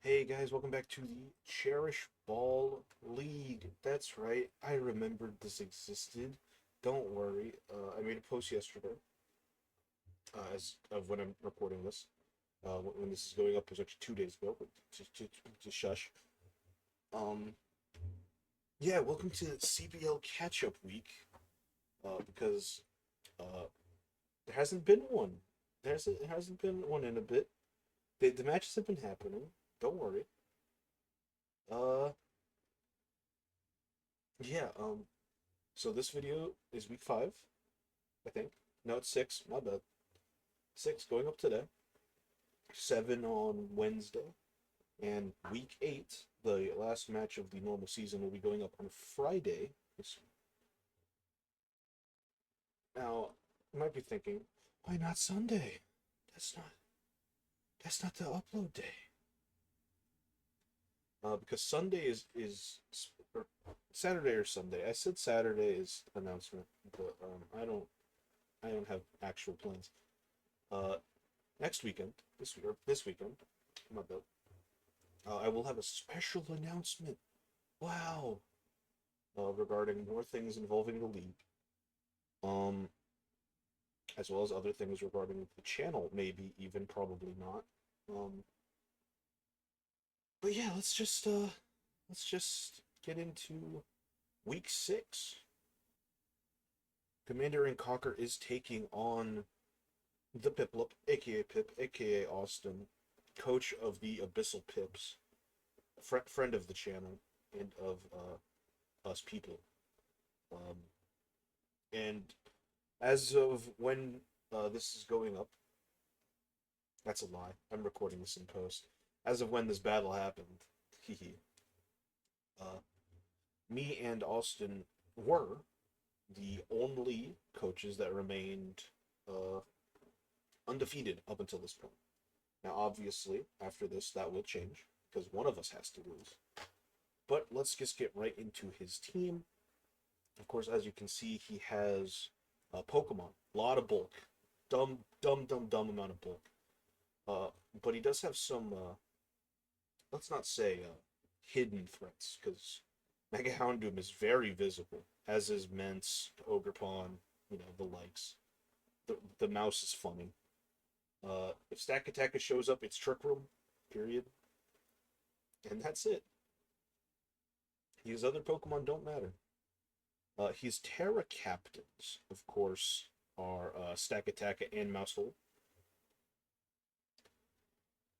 Hey guys, welcome back to the Cherish Ball League. That's right, I remembered this existed. Don't worry, I made a post yesterday, as of when I'm recording this. When this is going up, it was actually 2 days ago, but just shush. Um, yeah, welcome to CBL catch-up week, because uh, there hasn't been one. There hasn't been one in a bit. The matches have been happening. Don't worry. Uh, yeah. So this video is week 5, I think. No, it's 6. My bad. 6 going up today. 7 on Wednesday. And week 8, the last match of the normal season, will be going up on Friday. Now, you might be thinking, why not Sunday? That's not that's not the upload day. Because Sunday is or Saturday or Sunday. I said Saturday is announcement, but I don't have actual plans. Uh, Next weekend, this weekend, my bad. I will have a special announcement. Wow. Regarding more things involving the league. Um, as well as other things regarding the channel, maybe even probably not. Um, but yeah, let's just get into week 6. Commander and Cocker is taking on the Piplup, aka Pip, aka Austin, coach of the Abyssal Pips, friend of the channel and of us people. Um, and as of when this is going up, that's a lie. I'm recording this in post. As of when this battle happened, hee uh, me and Austin were the only coaches that remained uh, undefeated up until this point. Now, obviously, after this, that will change because one of us has to lose. But let's just get right into his team. Of course, as you can see, he has Pokemon, a lot of bulk, dumb amount of bulk. Uh, but he does have some, let's not say hidden threats, because Mega Houndoom is very visible, as is Mence, Ogerpon, the likes. The mouse is funny. If Stack Attack shows up, it's Trick Room, period. And that's it. His other Pokemon don't matter. His Terra Captains, of course, are Stack Attack and Mousehole.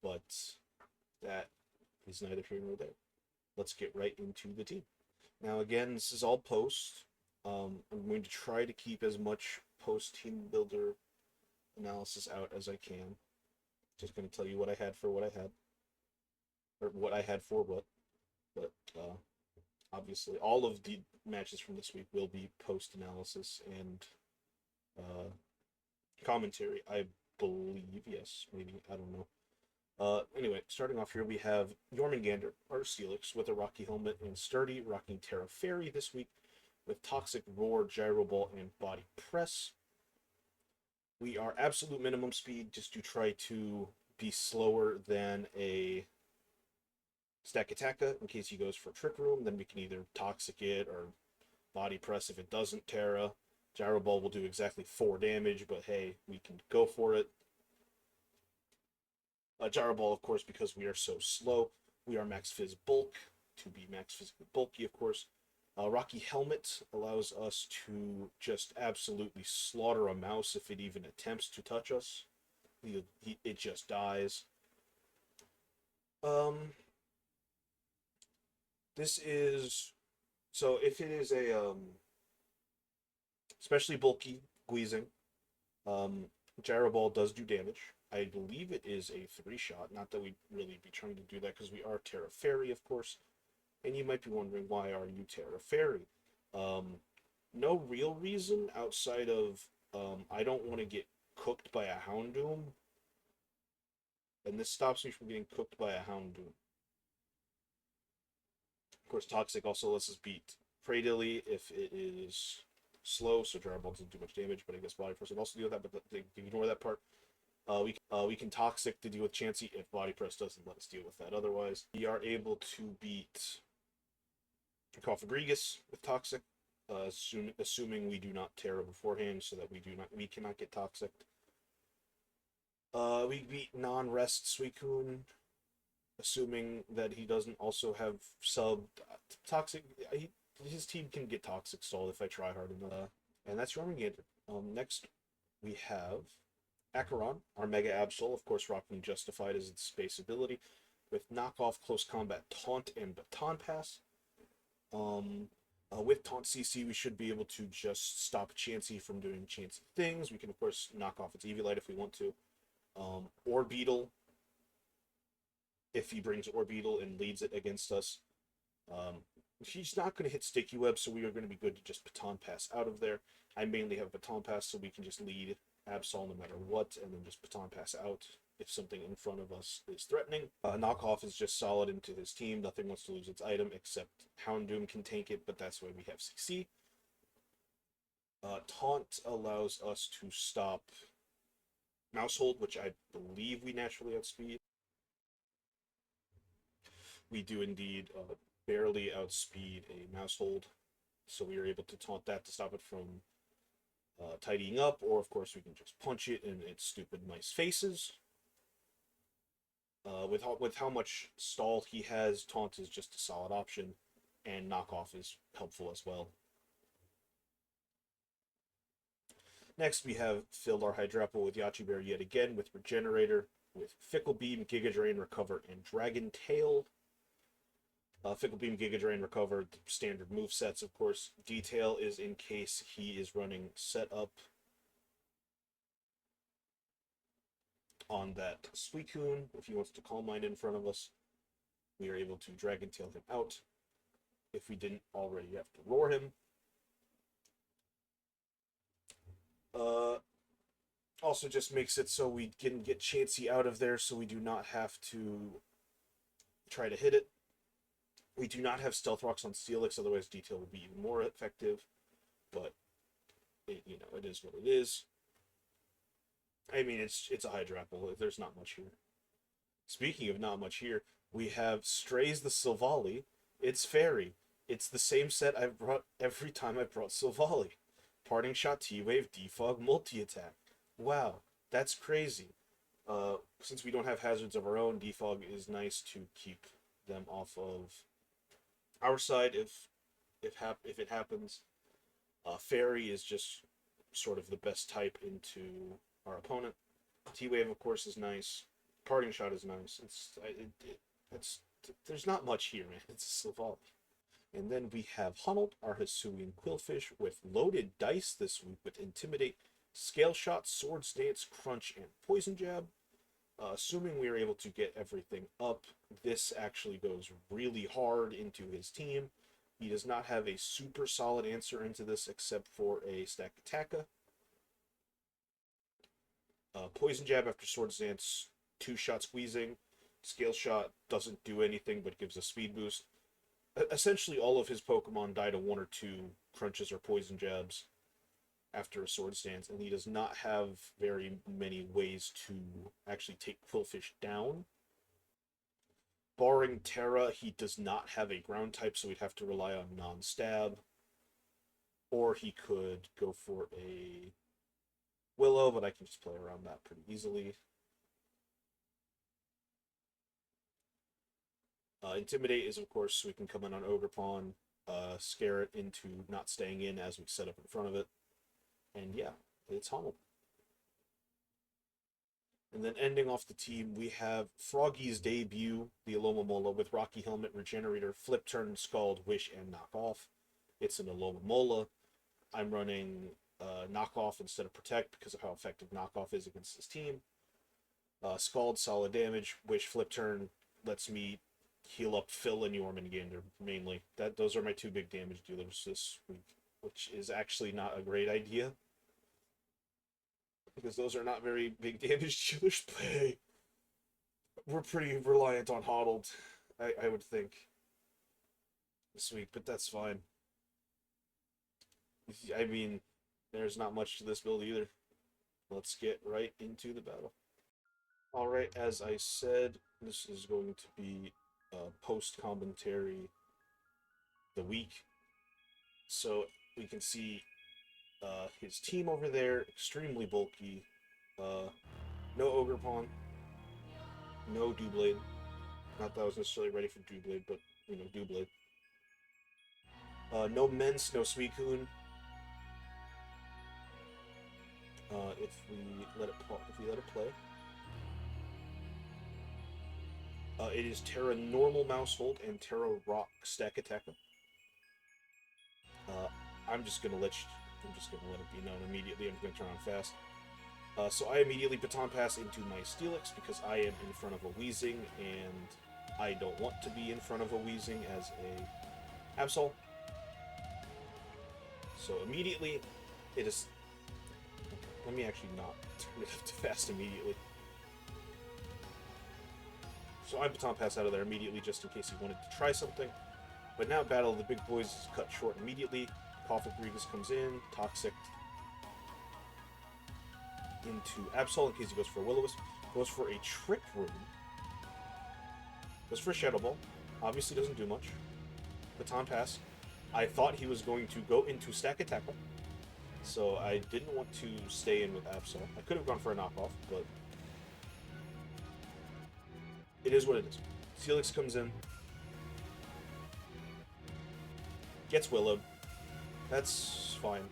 But that is neither here nor there. Let's get right into the team. Now, again, this is all post. I'm going to try to keep as much post team builder analysis out as I can. Just going to tell you what I had for what I had, or what I had for what. But obviously, all of the matches from this week will be post analysis and commentary. I believe, yes, maybe, I don't know. Anyway, starting off here, we have Jormungandr, our Steelix, with a Rocky Helmet and Sturdy, rocking Terra Fairy this week, with Toxic Roar, Gyro Ball, and Body Press. We are absolute minimum speed just to try to be slower than a Stack Attacka in case he goes for Trick Room. Then we can either Toxic it or Body Press if it doesn't Terra. Gyro Ball will do exactly 4 damage, but hey, we can go for it. Gyro Ball, of course, because we are so slow. We are Max Fizz Bulk to be Max Physically Bulky, of course. Rocky Helmet allows us to just absolutely slaughter a mouse if it even attempts to touch us. It just dies. This is... So if it is a especially bulky Guizing, Gyro Ball does do damage. I believe it is a 3-shot. Not that we'd really be trying to do that because we are Terra Fairy, of course. And you might be wondering, why are you Terra Fairy? No real reason outside of I don't want to get cooked by a Houndoom. And this stops me from getting cooked by a Houndoom. Of course, Toxic also lets us beat Praydilly if it is slow, so Gyro Ball doesn't do much damage, but I guess Body Force would also deal with that, but ignore that part. We can Toxic to deal with Chansey if Body Press doesn't let us deal with that. Otherwise, we are able to beat Cofagrigus with Toxic, assuming we do not Terra beforehand, so that we cannot get Toxic. We beat non-rest Suicune, assuming that he doesn't also have sub Toxic. His team can get Toxic stalled if I try hard enough. And that's Jormungandr. Next we have Acheron, our Mega Absol, of course rocking Justified as its space ability, with knockoff, close combat, taunt, and baton pass. With taunt CC, we should be able to just stop Chansey from doing Chansey things. We can of course knock off its Eviolite if we want to. Orbeetle, if he brings Orbeetle and leads it against us. He's not going to hit Sticky Web, so we are going to be good to just Baton Pass out of there. I mainly have Baton Pass, so we can just lead Absol no matter what, and then just Baton Pass out if something in front of us is threatening. Knockoff is just solid into his team. Nothing wants to lose its item, except Houndoom can tank it, but that's why we have CC. Taunt allows us to stop Mousehold, which I believe we naturally outspeed. We do indeed barely outspeed a Mousehold, so we are able to taunt that to stop it from tidying up, or of course we can just punch it in its stupid mice faces. With how much stall he has, taunt is just a solid option, and knockoff is helpful as well. Next, we have filled our Hydrapple with Yachi Bear yet again, with Regenerator, with Fickle Beam, Giga Drain, Recover, and Dragon Tail. Fickle Beam, Giga Drain, Recover, the standard move sets, of course. Detail is in case he is running Setup on that Suicune. If he wants to Calm Mind in front of us, we are able to Dragon Tail him out. If we didn't already have to Roar him. Also just makes it so we can get Chansey out of there, so we do not have to try to hit it. We do not have Stealth Rocks on Steelix, otherwise Detail would be even more effective. But it is what it is. I mean, it's a Hydrapple. There's not much here. Speaking of not much here, we have Strays the Silvally. It's Fairy. It's the same set I've brought every time I brought Silvally. Parting Shot, T-Wave, Defog, Multi-Attack. Wow, that's crazy. Since we don't have hazards of our own, Defog is nice to keep them off of our side if it happens. Fairy is just sort of the best type into our opponent. T-Wave, of course, is nice. Parting Shot is nice. There's not much here, man. It's a Silvally. And then we have Hunneld, our Hisuian Quillfish, with loaded dice this week with Intimidate, Scale Shot, Swords Dance, Crunch, and Poison Jab. Assuming we are able to get everything up, this actually goes really hard into his team. He does not have a super solid answer into this except for a Stack Attacka. Poison Jab after Swords Dance, 2-shot squeezing. Scale Shot doesn't do anything but gives a speed boost. Essentially, all of his Pokemon die to 1 or 2 crunches or poison jabs after a Swords Dance, and he does not have very many ways to actually take Quillfish down. Barring Terra, he does not have a ground type, so we'd have to rely on non-stab. Or he could go for a Willow, but I can just play around that pretty easily. Intimidate is, of course, so we can come in on Ogerpon, scare it into not staying in as we set up in front of it. And yeah, it's Hunneld. And then ending off the team, we have Froggy's debut, the Alomomola, with Rocky Helmet, Regenerator, Flip Turn, Scald, Wish, and Knock Off. It's an Alomomola. I'm running Knock Off instead of Protect because of how effective Knock Off is against this team. Scald, solid damage. Wish, Flip Turn lets me heal up Phil and Jormungandr mainly. Those are my 2 big damage dealers this week, which is actually not a great idea, because those are not very big damage dealers. Play. We're pretty reliant on Hunneld, I would think, this week, but that's fine. I mean, there's not much to this build either. Let's get right into the battle. Alright, as I said, this is going to be post-commentary the week. So we can see his team over there, extremely bulky. No Ogre Pawn, no Doublade. Not that I was necessarily ready for Doublade, but, you know, Doublade. No Mence, no Suicune. If we let it play. It is Terra Normal Mousehold and Terra Rock Stack Attacker. I'm just gonna let it be known immediately. I'm gonna turn on fast. So I immediately Baton Pass into my Steelix because I am in front of a Weezing, and I don't want to be in front of a Weezing as a Absol. So immediately, it is... Let me actually not turn it up to fast immediately. So I Baton Pass out of there immediately just in case he wanted to try something. But now Battle of the Big Boys is cut short immediately. Coffin Grievous comes in, Toxic into Absol in case he goes for a Will-O-Wisp. Goes for a Trick Room. Goes for a Shadow Ball. Obviously doesn't do much. Baton Pass. I thought he was going to go into Stack Attacker, so I didn't want to stay in with Absol. I could have gone for a knockoff, but it is what it is. Steelix comes in. Gets Willowed. That's fine.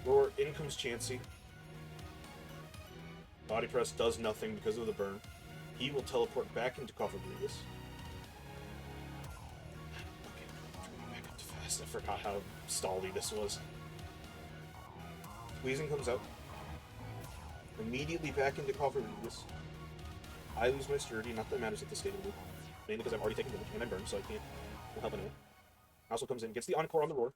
Roar, in comes Chansey. Body Press does nothing because of the burn. He will teleport back into Coffin Grievous. Okay, back up to fast. I forgot how stally this was. Weezing comes out. Immediately back into Coffin Grievous. I lose my Sturdy, not that it matters at this stage of the loop. Mainly because I've already taken damage, and I'm burned, so I can't help anyway. Also comes in, gets the Encore on the Roar.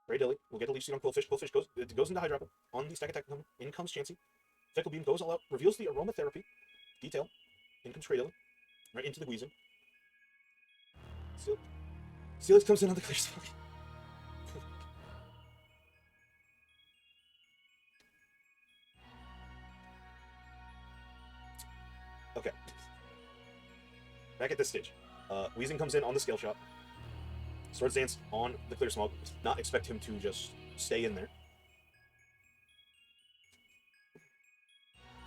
Grey Dilly will get a Leaf Seed on Quillfish. Quillfish goes into Hydropple on the Stack Attack. In comes Chansey. Fickle Beam goes all out, reveals the Aromatherapy. Detail. In comes Grey Dilly. Right into the Weezing. Steelix comes in on the Clear Spell. Okay. Back at this stage. Weezing comes in on the Scale Shot. Swords Dance on the Clear Smog. Not expect him to just stay in there.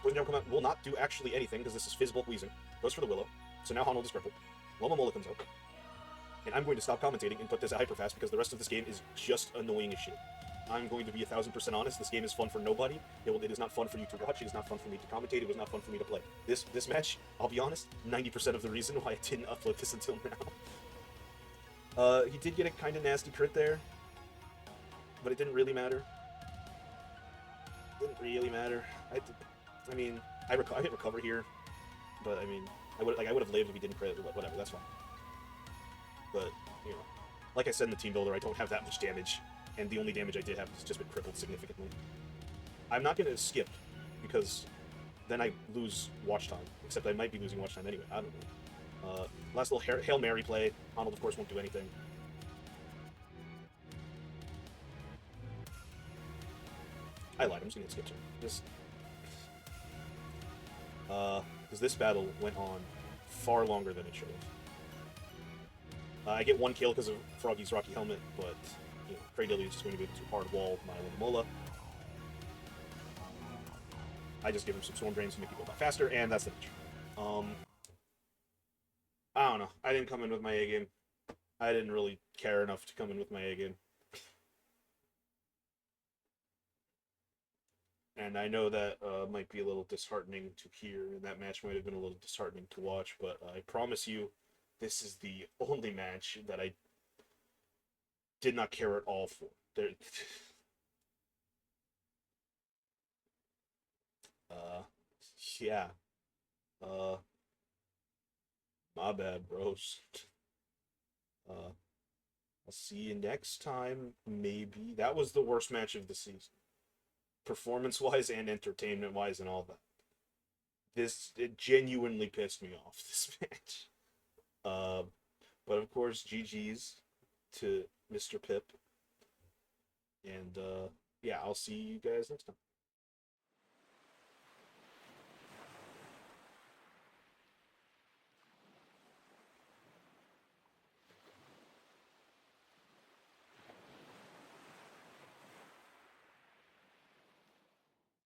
Poison Jam come out, will not do actually anything because this is Fizz Bulk Weezing. Goes for the Willow. So now Honnold is crippled. Loma Mola comes out. And I'm going to stop commentating and put this at Hyperfast because the rest of this game is just annoying as shit. I'm going to be 1000% honest. This game is fun for nobody. It is not fun for you to watch. It is not fun for me to commentate. It was not fun for me to play. This match, I'll be honest, 90% of the reason why I didn't upload this until now. He did get a kind of nasty crit there, but it didn't really matter. Didn't really matter. I hit recover here, but I mean, I would have lived if he didn't crit. Whatever, that's fine. But you know, like I said in the Teambuilder, I don't have that much damage, and the only damage I did have has just been crippled significantly. I'm not gonna skip because then I lose watch time. Except I might be losing watch time anyway. I don't know. Last little Hail Mary play. Honnold, of course, won't do anything. I lied. I'm just gonna skip turn. Just because this battle went on far longer than it should have. I get one kill because of Froggy's Rocky Helmet, but you know, Grey Dilly is just going to be able to hard wall my Mola. I just give him some Storm Drains to make people die faster, and that's the match. I don't know. I didn't come in with my A game. I didn't really care enough to come in with my A game. And I know that might be a little disheartening to hear, and that match might have been a little disheartening to watch, but I promise you, this is the only match that I did not care at all for. Yeah. My bad, bros. I'll see you next time, maybe. That was the worst match of the season. Performance-wise and entertainment-wise and all that. It genuinely pissed me off, this match. But of course, GG's to Mr. Pip. And, yeah, I'll see you guys next time.